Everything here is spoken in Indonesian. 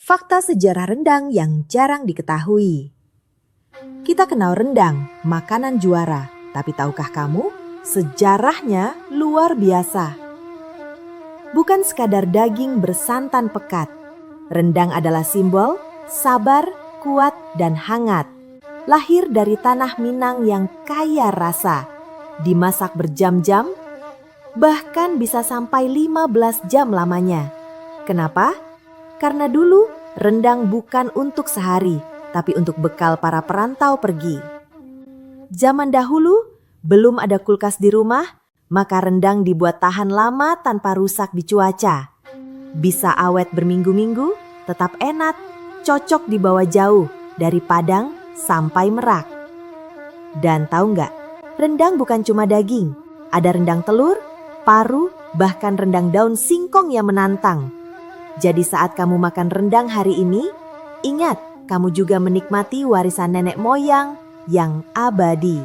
Fakta sejarah rendang yang jarang diketahui. Kita kenal rendang, makanan juara. Tapi tahukah kamu, sejarahnya luar biasa. Bukan sekadar daging bersantan pekat. Rendang adalah simbol sabar, kuat, dan hangat. Lahir dari tanah Minang yang kaya rasa. Dimasak berjam-jam, bahkan bisa sampai 15 jam lamanya. Kenapa? Karena dulu rendang bukan untuk sehari, tapi untuk bekal para perantau pergi. Zaman dahulu belum ada kulkas di rumah, maka rendang dibuat tahan lama tanpa rusak di cuaca. Bisa awet berminggu-minggu, tetap enak, cocok dibawa jauh dari Padang sampai Merak. Dan tahu nggak, rendang bukan cuma daging, ada rendang telur, paru, bahkan rendang daun singkong yang menantang. Jadi saat kamu makan rendang hari ini, ingat kamu juga menikmati warisan nenek moyang yang abadi.